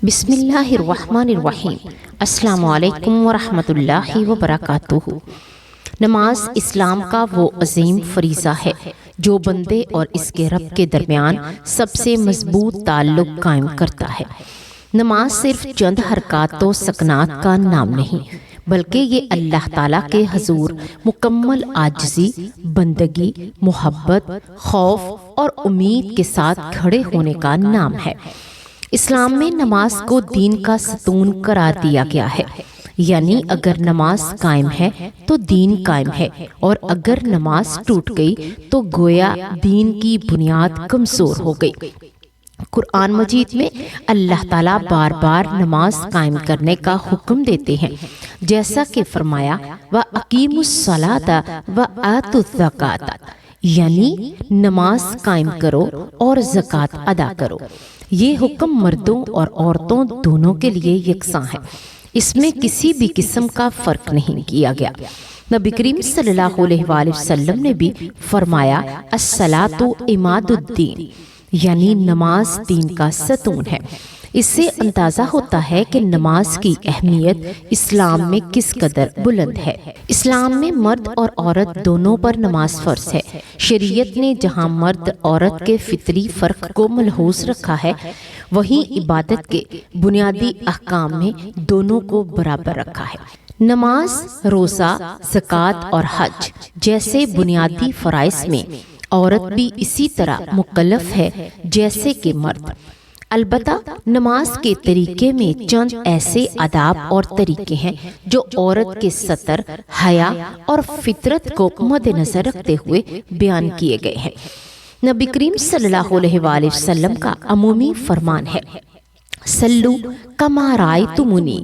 بسم اللہ الرحمن الرحیم۔ السلام علیکم ورحمۃ اللہ وبرکاتہ۔ نماز اسلام کا وہ عظیم فریضہ ہے جو بندے اور اس کے رب کے درمیان سب سے مضبوط تعلق قائم کرتا ہے۔ نماز صرف چند حرکات و سکنات کا نام نہیں، بلکہ یہ اللہ تعالیٰ کے حضور مکمل عاجزی، بندگی، محبت، خوف اور امید کے ساتھ کھڑے ہونے کا نام ہے۔ اسلام میں نماز کو دین کا ستون قرار دیا گیا ہے، یعنی اگر نماز قائم ہے تو دین قائم ہے، اور اگر نماز ٹوٹ گئی تو گویا دین کی بنیاد کمزور ہو گئی۔ قرآن مجید میں اللہ تعالیٰ بار بار نماز قائم کرنے کا حکم دیتے ہیں، جیسا کہ فرمایا وَأَقِیمُوا الصَّلَاةَ وَآتُوا الزَّکَاةَ، یعنی نماز قائم کرو اور زکوٰۃ ادا کرو۔ یہ حکم مردوں اور عورتوں دونوں کے لیے یکساں ہے، اس میں کسی بھی قسم کا فرق نہیں کیا گیا۔ نبی کریم صلی اللہ علیہ وآلہ وسلم نے بھی فرمایا الصلاۃ عماد الدین، یعنی نماز دین کا ستون ہے۔ اس سے اندازہ ہوتا ہے کہ نماز کی اہمیت اسلام میں کس قدر بلند ہے۔ اسلام میں مرد اور عورت دونوں پر نماز فرض ہے۔ شریعت نے جہاں مرد عورت کے فطری فرق کو ملحوظ رکھا ہے، وہیں عبادت کے بنیادی احکام میں دونوں کو برابر رکھا ہے۔ نماز، روزہ، زکوٰۃ اور حج جیسے بنیادی فرائض میں عورت بھی اسی طرح مکلف ہے جیسے کہ مرد۔ البتہ نماز کے طریقے میں چند ایسے آداب اور طریقے ہیں جو عورت کے ستر، حیا اور فطرت کو مد نظر رکھتے ہوئے بیان کیے گئے ہیں۔ نبی کریم صلی اللہ علیہ وآلہ وسلم کا عمومی فرمان ہے سلو کما رأیتمونی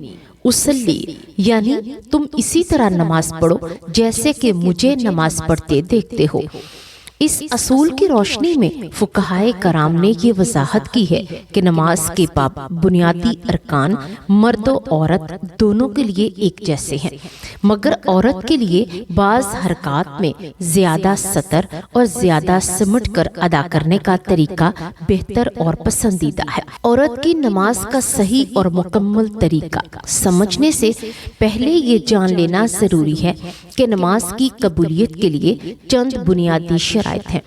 اصلی، یعنی تم اسی طرح نماز پڑھو جیسے کہ مجھے نماز پڑھتے دیکھتے ہو۔ اس اصول کی روشنی میں فقہائے کرام نے یہ وضاحت کی ہے کہ نماز کے بنیادی ارکان مرد و عورت دونوں کے لیے ایک جیسے ہیں، مگر عورت کے لیے بعض حرکات میں زیادہ سطر اور زیادہ سمٹ کر ادا کرنے کا طریقہ بہتر اور پسندیدہ ہے۔ عورت کی نماز کا صحیح اور مکمل طریقہ سمجھنے سے پہلے یہ جان لینا ضروری ہے کہ نماز کی قبولیت کے لیے چند بنیادی شرائط ہیں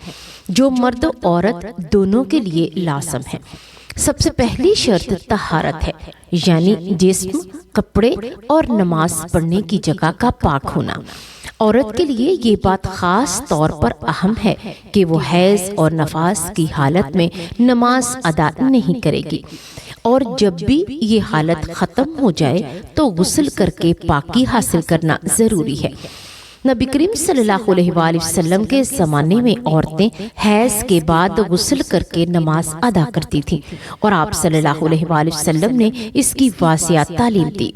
جو مرد و عورت دونوں کے لیے لازم ہیں۔ سب سے پہلی شرط طہارت ہے، یعنی جسم، کپڑے اور نماز پڑھنے کی جگہ کا پاک ہونا۔ عورت کے لیے یہ بات خاص طور پر اہم ہے کہ وہ حیض اور نفاس کی حالت میں نماز ادا نہیں کرے گی، اور جب بھی یہ حالت ختم ہو جائے تو غسل کر کے پاکی حاصل کرنا ضروری ہے۔ نبی کریم صلی اللہ علیہ وآلہ وسلم کے زمانے میں عورتیں حیض کے بعد غسل کر کے نماز ادا کرتی تھیں، اور آپ صلی اللہ علیہ وآلہ وسلم نے اس کی واضح تعلیم دی۔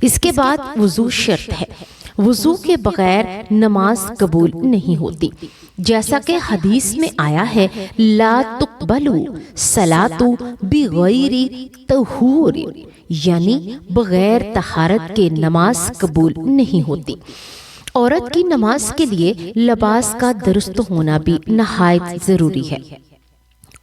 اس کے بعد وضو شرط ہے، وضو کے بغیر نماز قبول نہیں ہوتی، جیسا کہ حدیث میں آیا ہے لا تقبل صلاۃ بغیر طہور، یعنی بغیر طہارت کے نماز قبول نہیں ہوتی۔ عورت کی نماز کے لیے لباس کا درست ہونا بھی نہایت ضروری ہے۔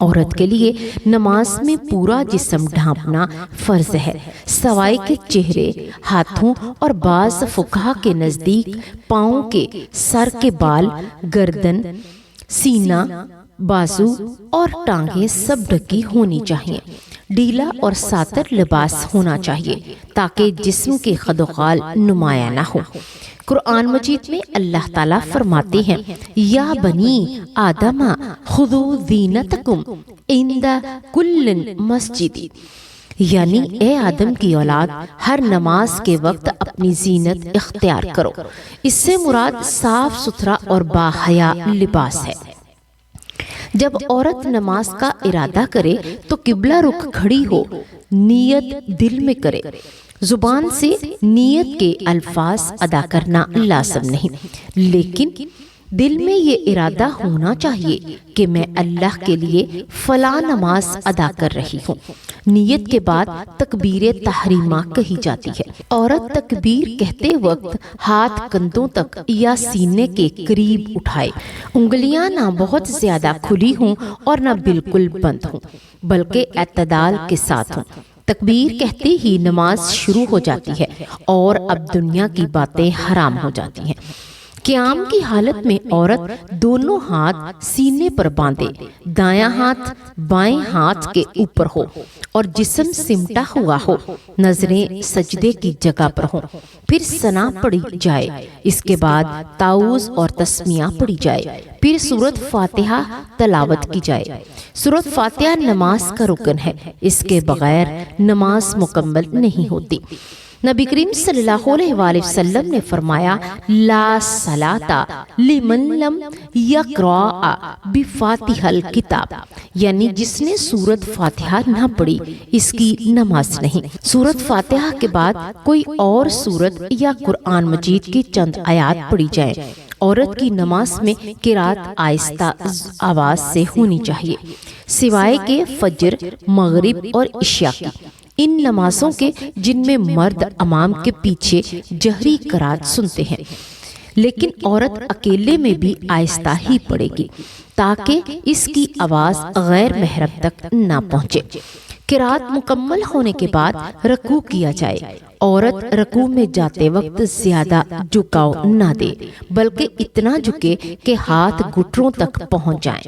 عورت کے لیے نماز میں پورا جسم ڈھانپنا فرض ہے، سوائے کے چہرے، ہاتھوں اور بعض فقہا کے نزدیک پاؤں کے، سر کے بال، گردن، سینہ، بازو اور ٹانگیں سب ڈھکی ہونی چاہیے۔ ڈھیلا اور ساتر لباس ہونا چاہیے تاکہ جسم کے خد و خال نمایاں نہ ہو۔ قرآن مجید میں اللہ تعالیٰ فرماتے ہیں یا بنی آدم خذوا زینتکم عند کل مسجد، یعنی اے آدم کی اولاد ہر نماز کے وقت اپنی زینت اختیار کرو۔ اس سے مراد صاف ستھرا اور باحیا لباس ہے۔ جب عورت نماز کا ارادہ کرے تو قبلہ رخ کھڑی ہو، نیت دل میں کرے۔ زبان سے نیت کے الفاظ ادا کرنا لازم نہیں، لیکن دل میں یہ ارادہ ہونا چاہیے کہ میں اللہ کے لیے فلاں نماز ادا کر رہی ہوں۔ نیت کے بعد تکبیر تحریمہ کہی جاتی ہے۔ عورت تکبیر کہتے وقت ہاتھ کندھوں تک یا سینے کے قریب اٹھائے، انگلیاں نہ بہت زیادہ کھلی ہوں اور نہ بالکل بند ہوں، بلکہ اعتدال کے ساتھ ہوں۔ تکبیر کہتے ہی نماز شروع ہو جاتی ہے اور اب دنیا کی باتیں حرام ہو جاتی ہیں۔ قیام کی حالت میں عورت دونوں ہاتھ سینے پر باندھے، دایاں ہاتھ بائیں ہاتھ کے اوپر ہو اور جسم سمٹا ہوا ہو، نظریں سجدے کی جگہ پر ہوں، پھر ثنا پڑھی جائے، اس کے بعد تعوذ اور تسمیہ پڑھی جائے، پھر سورۃ فاتحہ تلاوت کی جائے۔ سورۃ فاتحہ نماز کا رکن ہے، اس کے بغیر نماز مکمل نہیں ہوتی۔ نبی کریم صلی اللہ علیہ وآلہ وسلم نے فرمایا، لا صلاۃ لمن لم یقرأ بفاتحہ الکتاب، یعنی جس نے سورۃ فاتحہ نہ پڑھی اس کی نماز نہیں۔ سورۃ فاتحہ کے بعد کوئی اور سورت یا قرآن مجید کی چند آیات پڑھی جائیں۔ عورت کی نماز میں قرات آہستہ آواز سے ہونی چاہیے، سوائے کہ فجر، مغرب اور عشاء کی، ان نمازوں کے جن میں مرد امام کے پیچھے جہری قرات سنتے ہیں۔ لیکن عورت اکیلے میں بھی آہستہ ہی پڑھے گی تاکہ اس کی آواز غیر محرم تک نہ پہنچے۔ قرات مکمل ہونے کے بعد رکوع کیا جائے۔ عورت رکوع میں جاتے وقت زیادہ جھکاؤ نہ دے، بلکہ اتنا جھکے کہ ہاتھ گھٹنوں تک پہنچ جائیں۔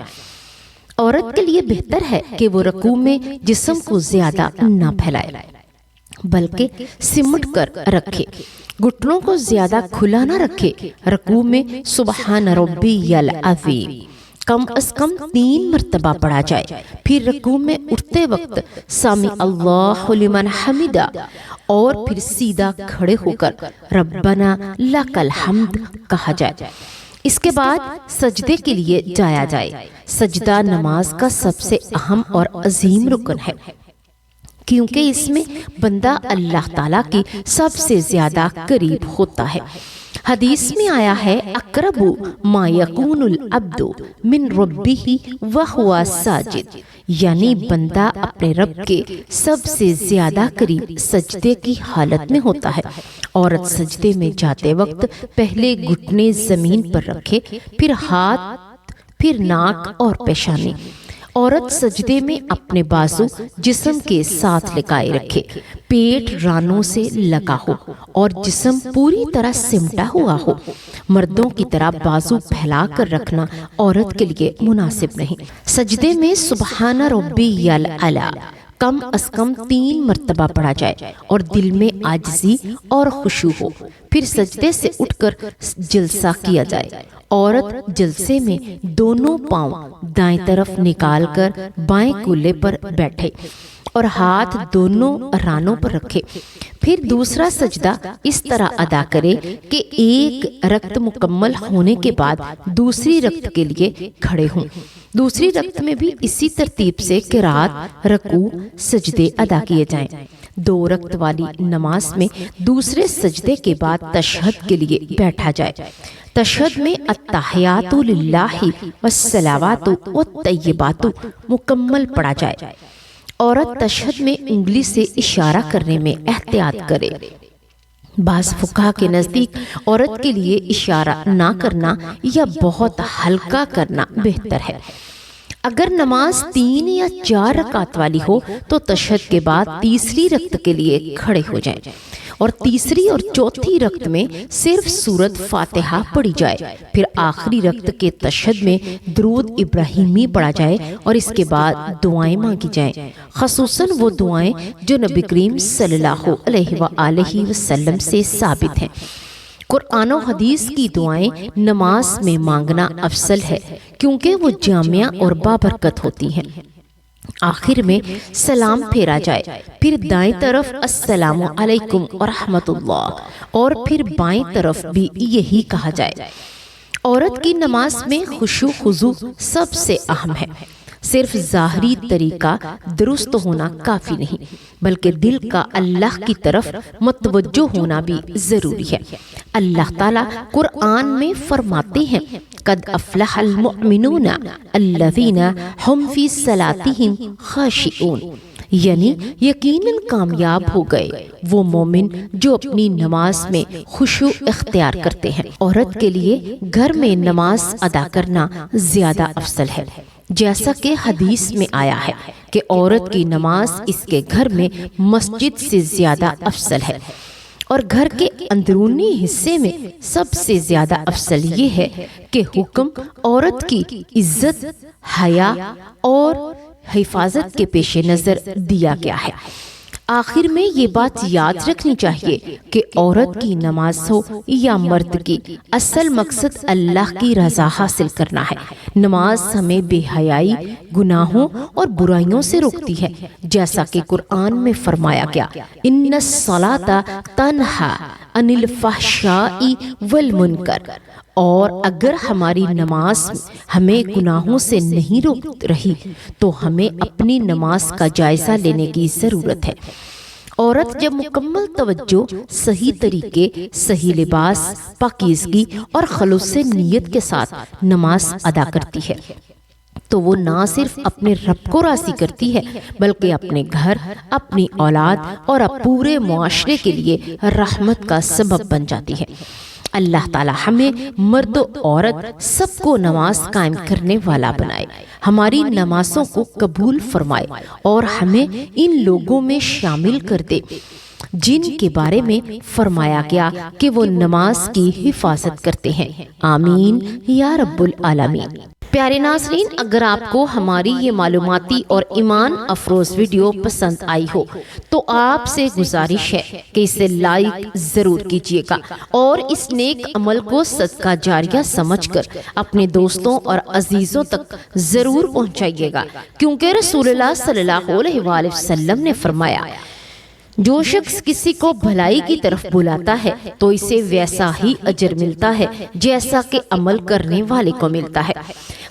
عورت کے لیے بہتر ہے کہ وہ رکوع میں جسم کو زیادہ نہ پھیلائے، بلکہ سمٹ کر رکھے، گھٹنوں کو زیادہ کھلا نہ رکھے۔ رکوع میں سبحان ربی العظیم کم از کم 3 مرتبہ پڑھا جائے، پھر رکوع میں اٹھتے وقت سمع اللہ لمن حمدہ، اور پھر سیدھا کھڑے ہو کر ربنا لک الحمد کہا جائے۔ اس کے بعد سجدے کے لیے جایا جائے۔ سجدہ نماز کا سب سے اہم اور عظیم رکن ہے، کیونکہ اس میں بندہ اللہ تعالیٰ کی سب سے زیادہ قریب ہوتا ہے۔ حدیث میں آیا ہے، اقرب ما یکون العبد من ربہ وہو ساجد، یعنی بندہ اپنے رب کے سب سے زیادہ قریب سجدے کی حالت میں ہوتا ہے۔ عورت سجدے میں جاتے وقت پہلے گھٹنے زمین پر رکھے، پھر ہاتھ، پھر ناک اور پیشانی۔ عورت سجدے میں اپنے بازو جسم کے ساتھ لگائے رکھے، پیٹ رانوں سے لگا ہو اور جسم پوری طرح سمٹا ہوا ہو۔ مردوں کی طرح بازو پھیلا کر رکھنا عورت کے لیے مناسب نہیں۔ سجدے میں سبحان ربی الاعلیٰ کم از کم 3 مرتبہ پڑھا جائے اور دل میں عاجزی اور خشوع ہو، پھر سجدے سے اٹھ کر جلسہ کیا جائے۔ عورت جلسے میں دونوں پاؤں دائیں طرف نکال کر بائیں کولے پر بیٹھے اور ہاتھ دونوں رانوں پر رکھے، پھر دوسرا سجدہ اس طرح ادا کرے کہ ایک رکعت مکمل ہونے کے بعد دوسری رکعت کے لیے کھڑے ہوں۔ دوسری رکعت میں بھی اسی ترتیب سے قرات، رکوع، سجدے ادا کیے جائیں۔ 2 رکعت والی نماز میں دوسرے سجدے کے بعد تشہد کے لیے بیٹھا جائے۔ تشہد میں التحیات للہ والصلوات والطیبات مکمل پڑھا جائے۔ عورت تشہد میں انگلی سے اشارہ کرنے میں احتیاط کرے۔ بعض فقہا کے نزدیک عورت کے لیے اشارہ نہ کرنا یا بہت ہلکا کرنا بہتر ہے۔ اگر نماز 3 یا 4 رکعت والی ہو تو تشہد کے بعد تیسری رکعت کے لیے کھڑے ہو جائیں اور تیسری اور چوتھی رکعت میں صرف سورۃ فاتحہ پڑھی جائے، پھر آخری رکعت کے تشہد میں درود ابراہیمی پڑھا جائے اور اس کے بعد دعائیں مانگی جائیں، خصوصاً وہ دعائیں جو نبی کریم صلی اللہ علیہ وآلہ وسلم سے ثابت ہیں۔ قرآن و حدیث کی دعائیں نماز میں مانگنا افضل ہے، کیونکہ وہ جامعہ اور بابرکت ہوتی ہیں۔ آخر میں سلام پھیرا جائے، پھر دائیں طرف السلام علیکم ورحمۃ اللہ اور پھر بائیں طرف بھی یہی کہا جائے۔ عورت کی نماز میں خشوع خضوع سب سے اہم ہے۔ صرف ظاہری طریقہ درست ہونا کافی نہیں، بلکہ دل کا اللہ کی طرف متوجہ ہونا بھی ضروری ہے۔ اللہ تعالیٰ قرآن میں فرماتے ہیں، قد افلح المؤمنون الذین هم فی صلاتهم خاشعون، یعنی یقیناً کامیاب ہو گئے وہ مومن جو اپنی نماز میں خشوع اختیار کرتے ہیں۔ عورت کے لیے گھر میں نماز ادا کرنا زیادہ افضل ہے، جیسا کہ حدیث میں آیا ہے کہ عورت کی نماز اس کے گھر میں مسجد سے زیادہ افضل ہے، اور گھر کے اندرونی حصے میں سب سے زیادہ افضل یہ ہے کہ حکم عورت کی عزت، حیا اور حفاظت کے پیش نظر دیا گیا ہے۔ آخر میں یہ بات یاد رکھنی چاہیے کہ عورت کی نماز ہو یا مرد کی، اصل مقصد اللہ کی رضا حاصل کرنا ہے۔ نماز ہمیں بے حیائی، گناہوں اور برائیوں سے روکتی ہے، جیسا کہ قرآن میں فرمایا گیا، ان الصلاۃ تنہی عن الفحشاء والمنکر۔ اور اگر ہماری نماز ہمیں گناہوں سے نہیں روک رہی تو ہمیں اپنی نماز کا جائزہ لینے کی ضرورت ہے۔ عورت جب مکمل توجہ، صحیح طریقے، صحیح لباس، پاکیزگی اور خلوص نیت کے ساتھ نماز ادا کرتی ہے تو وہ نہ صرف اپنے رب کو راضی کرتی ہے بلکہ اپنے گھر، اپنی اولاد اور پورے معاشرے کے لیے رحمت کا سبب بن جاتی ہے۔ اللہ تعالی ہمیں مرد و عورت سب کو نماز قائم کرنے والا بنائے، ہماری نمازوں کو قبول فرمائے اور ہمیں ان لوگوں میں شامل کر دے جن کے بارے میں فرمایا گیا کہ وہ نماز کی حفاظت کرتے ہیں۔ آمین یا رب العالمین۔ پیارے ناظرین، اگر آپ کو ہماری یہ معلوماتی اور ایمان افروز ویڈیو پسند آئی ہو تو آپ سے گزارش ہے کہ اسے لائک ضرور کیجیے گا اور اس نیک عمل کو صدقہ جاریہ سمجھ کر اپنے دوستوں اور عزیزوں تک ضرور پہنچائیے گا، کیونکہ رسول اللہ صلی اللہ علیہ وآلہ وسلم نے فرمایا، جو شخص کسی کو بھلائی کی طرف بلاتا ہے تو اسے ویسا ہی اجر ملتا ہے جیسا کہ عمل کرنے والے کو ملتا ہے۔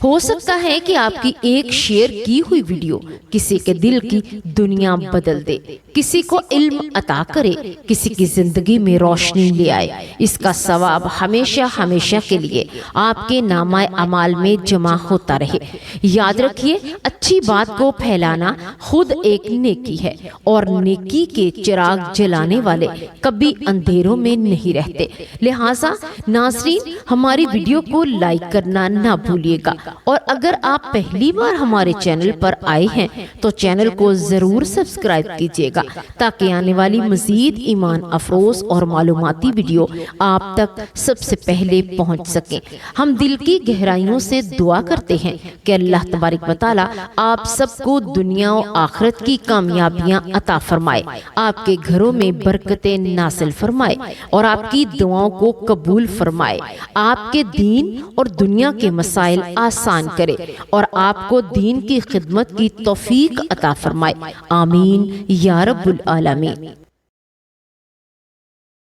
ہو سکتا ہے کہ آپ کی ایک شیئر کی ہوئی ویڈیو کسی کے دل کی دنیا بدل دے، کسی کو علم عطا کرے، کسی کی زندگی میں روشنی لے آئے۔ اس کا ثواب ہمیشہ ہمیشہ کے لیے آپ کے نامہ اعمال میں جمع ہوتا رہے۔ یاد رکھیے، اچھی بات کو پھیلانا خود ایک نیکی ہے اور نیکی کے چراغ جلانے والے کبھی اندھیروں میں نہیں رہتے۔ لہٰذا ناظرین، ہماری ویڈیو کو لائک کرنا نہ بھولیے گا، اور اگر آپ پہلی بار ہمارے چینل پر آئے ہیں تو چینل کو ضرور سبسکرائب کیجیے گا تاکہ آنے والی مزید ایمان افروز اور معلوماتی ویڈیو آپ تک سب سے پہلے پہنچ سکیں۔ ہم دل کی گہرائیوں سے دعا کرتے ہیں کہ اللہ تبارک و تعالی آپ سب کو دنیا و آخرت کی کامیابیاں عطا فرمائے، آپ کے گھروں میں برکتیں نازل فرمائے اور آپ کی دعاؤں کو قبول فرمائے، آپ کے دین اور دنیا کے مسائل آسان کرے اور آپ کو دین کی خدمت کی توفیق عطا فرمائے۔ آمین یا رب العالمین۔